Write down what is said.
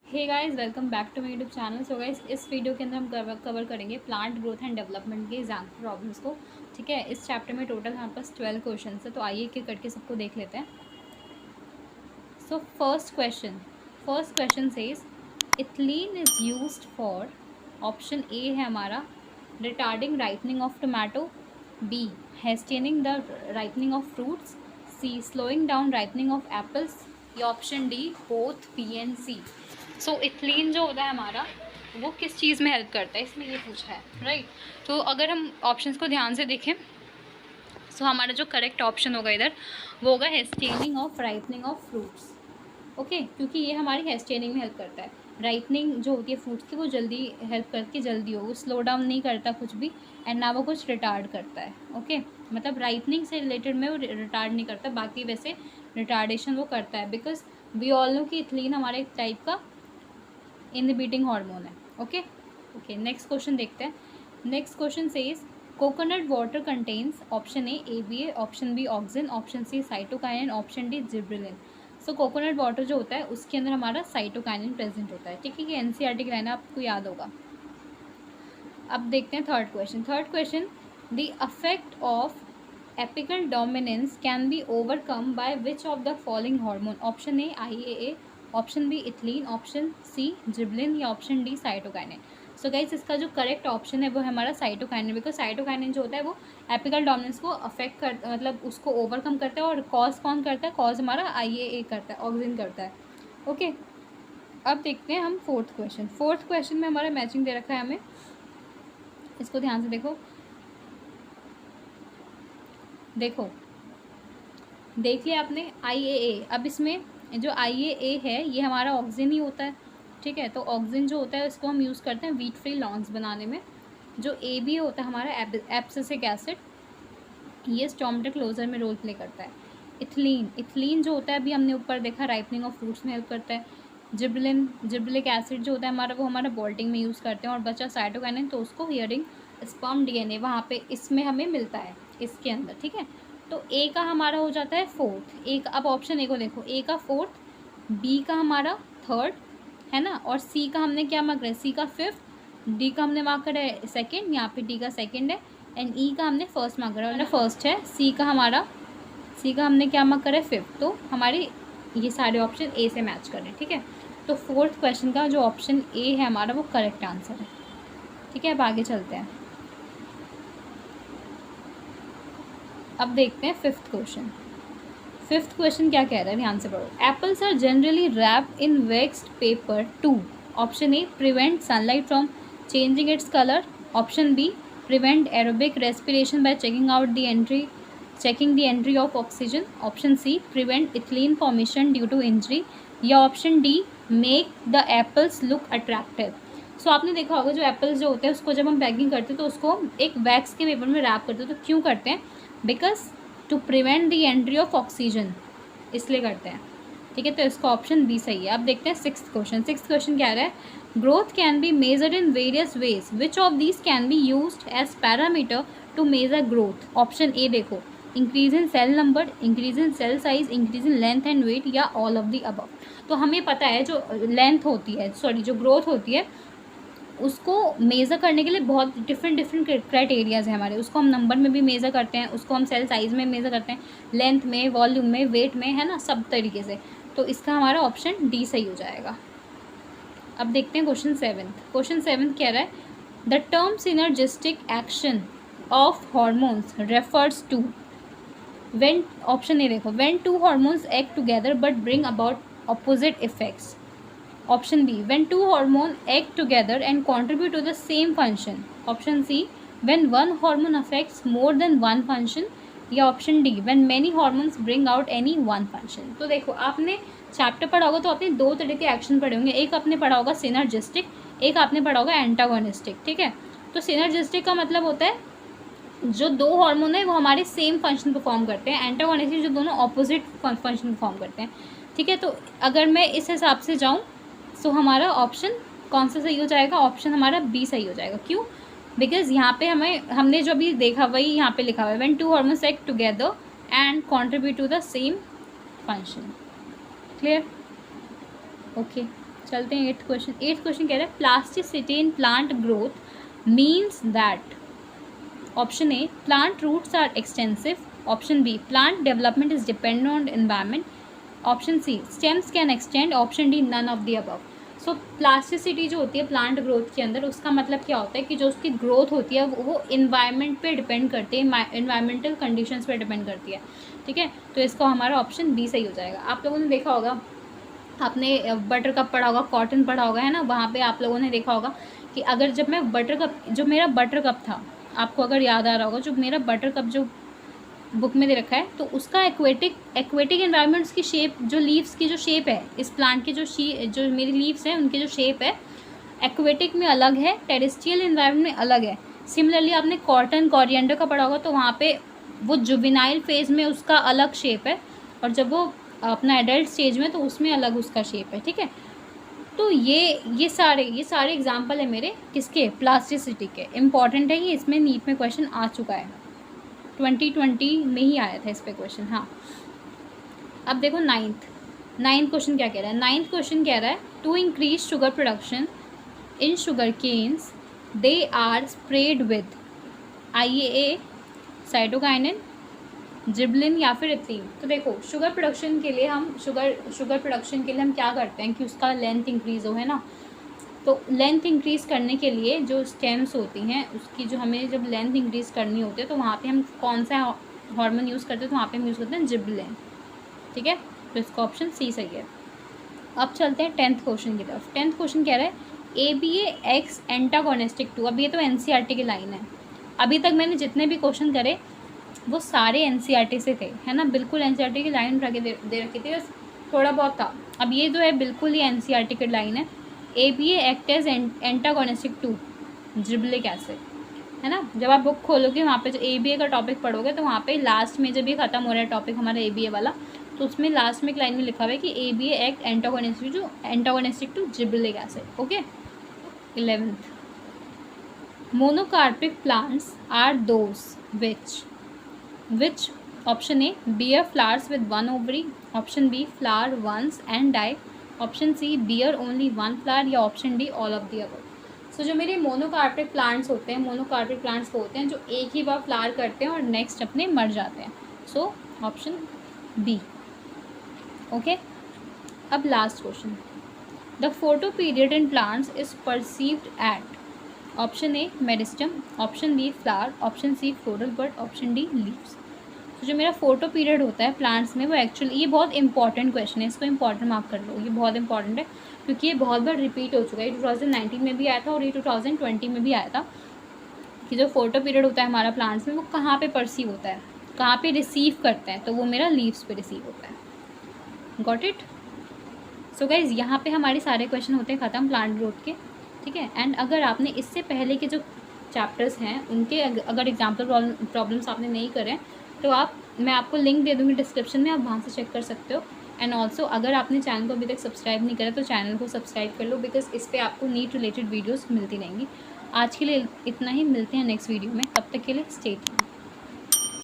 Hey guys, welcome back to my YouTube channel. So guys, इस video के अंदर हम कवर करेंगे प्लांट ग्रोथ एंड डेवलपमेंट के एग्जाम्पल प्रॉब्लम्स को। ठीक है, इस चैप्टर में टोटल हमारे पास 12 क्वेश्चन है, तो आइए एक एक करके सबको देख लेते हैं। So first question says ethylene is used for, option A है हमारा retarding ripening of tomato, B hastening the ripening of fruits, C slowing down ripening of apples, या option D both B and C. So ethylene जो होता है हमारा, वो किस चीज़ में हेल्प करता है, इसमें ये पूछा है, राइट। तो अगर हम ऑप्शंस को ध्यान से देखें, सो हमारा जो करेक्ट ऑप्शन होगा इधर, वो होगा hastening of ripening of fruits. Okay, क्योंकि ये हमारी हेस्टेनिंग में हेल्प करता है। राइपनिंग जो होती है फ्रूट्स की, वो जल्दी हेल्प करके जल्दी हो, वो स्लो डाउन नहीं करता कुछ भी, एंड ना वो कुछ रिटार्ड करता है। ओके, मतलब राइपनिंग से रिलेटेड में वो रिटार्ड नहीं करता, बाकी वैसे रिटार्डेशन वो करता है, बिकॉज वी ऑल नो कि इथिलीन हमारे एक टाइप का इनहिबिटिंग हार्मोन है। ओके ओके, नेक्स्ट क्वेश्चन देखते हैं। Next question says coconut water contains, option A ABA, option B auxin, option C cytokinin, option D gibberellin. So coconut water जो होता है उसके अंदर हमारा साइटोकाइनिन प्रेजेंट होता है। ठीक है, ये NCERT की लाइन आपको याद होगा। अब देखते हैं third question the effect of apical dominance can be overcome by which of the following hormone, option A IAA, option B ethylene, option C gibberellin, या option D cytokinin. So guys, इसका जो correct option है वो है हमारा cytokinin, because cytokinin जो होता है वो एपिकल डोमिनेंस को अफेक्ट कर, मतलब उसको ओवरकम करता है, और कॉज कौन करता है, कॉज हमारा IAA करता है, ऑक्सिन करता है। ओके, अब देखते हैं हम फोर्थ क्वेश्चन में हमारा मैचिंग दे रखा है हमें, इसको ध्यान से देखो देख लिया आपने IAA। अब इसमें जो IAA है ये हमारा ऑक्सिन ही होता है। ठीक है, तो ऑक्सिन जो होता है इसको हम यूज़ करते हैं वीट फ्री लॉन्ग्स बनाने में। जो ABA होता है हमारा एब्सिसिक एसिड, ये स्टोमेटा क्लोजर में रोल प्ले करता है। इथिलीन जो होता है अभी हमने ऊपर देखा राइपनिंग ऑफ फ्रूट्स में हेल्प करता है। जिब्रेलिक एसिड जो होता है हमारा, वो हमारा बोल्टिंग में यूज़ करते हैं। और बचा साइटोकाइनिन, तो उसको हियरिंग स्पर्म DNA वहाँ पे इसमें हमें मिलता है, इसके अंदर। ठीक है, तो ए का हमारा हो जाता है फोर्थ। ए का, अब ऑप्शन ए को देखो, ए का फोर्थ, बी का हमारा थर्ड है ना, और सी का हमने क्या मार्क करा है, सी का फिफ्थ, डी का हमने मार्क करा है सेकेंड, यहाँ पे डी का सेकेंड है, एंड ई का हमने फर्स्ट मार्क करा है, फर्स्ट है। सी का हमने क्या मार्क करा है, फिफ्थ। तो हमारे ये सारे ऑप्शन ए से मैच कर रहे हैं। ठीक है, तो फोर्थ क्वेश्चन का जो ऑप्शन ए है हमारा, वो करेक्ट आंसर है। ठीक है, अब आगे चलते हैं। अब देखते हैं फिफ्थ क्वेश्चन क्या कह रहा है, ध्यान से पढ़ो। Apples are generally wrapped in waxed paper to, option A prevent sunlight from changing its colour, option B prevent aerobic respiration by checking the entry of oxygen, option C prevent ethylene formation due to injury, या option D make the apples look attractive. So आपने देखा होगा जो apples जो होते हैं उसको जब हम पैकिंग करते हैं तो उसको एक वैक्स के पेपर में रैप करते हैं। तो क्यों करते हैं, because to prevent the entry of oxygen, इसलिए करते हैं। ठीक है, तो इसका ऑप्शन बी सही है। अब देखते हैं सिक्स्थ क्वेश्चन क्या रहा है। Growth can be measured in various ways, which of these can be used as parameter to measure growth, option A देखो, increase in cell number, increase in cell size, increase in length and weight, या all of the above. तो हमें पता है जो length होती है, जो ग्रोथ होती है, उसको मेज़र करने के लिए बहुत डिफरेंट क्राइटेरियाज़ हैं हमारे। उसको हम नंबर में भी मेज़र करते हैं, उसको हम सेल साइज़ में मेज़र करते हैं, लेंथ में, वॉल्यूम में, वेट में, है ना, सब तरीके से। तो इसका हमारा ऑप्शन डी सही हो जाएगा। अब देखते हैं क्वेश्चन सेवन कह रहा है the term synergistic action of hormones refers to when, option A देखो, when two hormones act together but bring about opposite effects, option B when two hormones act together and contribute to the same function, option C when one hormone affects more than one function, या option D when many hormones bring out any one function। तो देखो, आपने chapter पढ़ा होगा तो आपने दो तरह के एक्शन पढ़े होंगे, एक आपने पढ़ा होगा सिनर्जिस्टिक, एक आपने पढ़ा होगा एंटागोनिस्टिक। ठीक है, तो सिनर्जिस्टिक का मतलब होता है जो दो हार्मोन है वो हमारे सेम फंक्शन परफॉर्म करते हैं, एंटागोनिस्टिक जो दोनों ऑपोजिट फंक्शन परफॉर्म करते हैं। ठीक है, तो अगर मैं इस हिसाब से जाऊँ, सो हमारा ऑप्शन कौन सा सही हो जाएगा, ऑप्शन हमारा बी सही हो जाएगा। क्यों, बिकॉज यहाँ पे हमने जो भी देखा वही यहाँ पे लिखा हुआ है, when two hormones act together and contribute to the same function. Clear, okay. चलते हैं 8th क्वेश्चन। 8th क्वेश्चन कह रहा है plasticity in plant growth means that option A plant roots are extensive, option B plant development is dependent on environment, option C stems can extend, option D none of the above. So plasticity जो होती है plant growth के अंदर, उसका मतलब क्या होता है कि जो उसकी ग्रोथ होती है वो इन्वायरमेंट पे डिपेंड करती है, इन्वायरमेंटल कंडीशंस पे डिपेंड करती है। ठीक है, तो इसका हमारा ऑप्शन बी सही हो जाएगा। आप लोगों ने देखा होगा, आपने बटर कप पढ़ा होगा, कॉटन पढ़ा होगा, है ना, वहाँ पे आप लोगों ने देखा होगा कि अगर जब मैं बटर कप, जो मेरा बटर कप था, आपको अगर याद आ रहा होगा, जो मेरा बटर कप जो बुक में दे रखा है, तो उसका एक्वेटिक एनवायरनमेंट्स की शेप, जो लीव्स की जो शेप है इस प्लांट की, जो मेरी लीव्स हैं उनकी जो शेप है एक्वेटिक में अलग है, टेरेस्ट्रियल एनवायरनमेंट में अलग है। सिमिलरली आपने कॉटन कोरिएंडर का पढ़ा होगा, तो वहाँ पे वो जुवेनाइल फेज में उसका अलग शेप है, और जब वो अपना एडल्ट स्टेज में तो उसमें अलग उसका शेप है। ठीक है, तो ये सारे एग्जाम्पल है मेरे किसके, प्लास्टिसिटी के। इम्पॉर्टेंट है ये, इसमें नीट में क्वेश्चन आ चुका है, 2020 में ही आया था इस पे क्वेश्चन। हाँ, अब देखो नाइन्थ क्वेश्चन क्या कह रहा है। नाइन्थ क्वेश्चन कह रहा है to increase sugar production in sugar canes they are spread with IAA, cytokinin, gibberellin या फिर इथीन। तो देखो शुगर प्रोडक्शन के लिए हम क्या करते हैं कि उसका लेंथ इंक्रीज़ हो, है ना। तो लेंथ इंक्रीज़ करने के लिए जो स्टेम्स होती हैं उसकी, जो हमें जब लेंथ इंक्रीज़ करनी होती है तो वहाँ पे हम कौन सा हार्मोन यूज़ करते हैं, तो वहाँ पे हम यूज़ करते हैं जिबलिन। ठीक है, तो इसका ऑप्शन सी सही है। अब चलते हैं 10th क्वेश्चन की तरफ। 10th क्वेश्चन कह रहा है ABA एक्स एंटागोनिस्टिक टू। अब ये तो NCERT की लाइन है। अभी तक मैंने जितने भी क्वेश्चन करे वो सारे NCERT से थे, है ना, बिल्कुल NCERT की लाइन उठा के दे रखी थी, बस थोड़ा बहुत था। अब ये जो है बिल्कुल ही NCERT की लाइन है। ABA act as antagonistic to gibberellic acid, है ना। जब आप बुक खोलोगे वहाँ पे जो ABA का टॉपिक पढ़ोगे तो वहाँ पे लास्ट में जब ये खत्म हो रहा है टॉपिक हमारा ABA वाला, तो उसमें लास्ट में एक लाइन में लिखा हुआ है कि ABA act antagonistic to gibberellic acid. Okay. 11th, monocarpic plants are those which option A bear flowers with one ovary, option B flower once and die, option C bear only one flower, या option D all of the above। सो जो मेरे monocarpic plants होते हैं, monocarpic plants को होते हैं जो एक ही बार फ्लावर करते हैं और नेक्स्ट अपने मर जाते हैं। So option B. ओके, अब last question. The photoperiod in plants is perceived at option A meristem, option B flower, option C floral bud, option D leaves. तो जो मेरा फोटो पीरियड होता है प्लांट्स में वो एक्चुअली, ये बहुत इंपॉर्टेंट क्वेश्चन है, इसको इंपॉर्टेंट मार्क कर लो, ये बहुत इंपॉर्टेंट है क्योंकि ये बहुत बार रिपीट हो चुका है। 2019 में भी आया था और ये 2020 में भी आया था कि जो फोटो पीरियड होता है हमारा प्लांट्स में वो कहाँ पे परसीव होता है, कहाँ पे रिसीव करते हैं, तो वो मेरा लीव्स पे रिसीव होता है। Got it. सो गाइज यहाँ पे हमारे सारे क्वेश्चन होते हैं ख़त्म प्लांट ग्रोथ के। ठीक है, एंड अगर आपने इससे पहले के जो चैप्टर्स हैं उनके अगर एग्जाम्पल प्रॉब्लम्स आपने नहीं करें तो मैं आपको लिंक दे दूँगी डिस्क्रिप्शन में, आप वहाँ से चेक कर सकते हो। एंड ऑल्सो अगर आपने चैनल को अभी तक सब्सक्राइब नहीं करा तो चैनल को सब्सक्राइब कर लो, बिकॉज इस पर आपको नीट रिलेटेड वीडियोज़ मिलती रहेंगी। आज के लिए इतना ही, मिलते हैं नेक्स्ट वीडियो में, तब तक के लिए स्टे ट्यून्ड।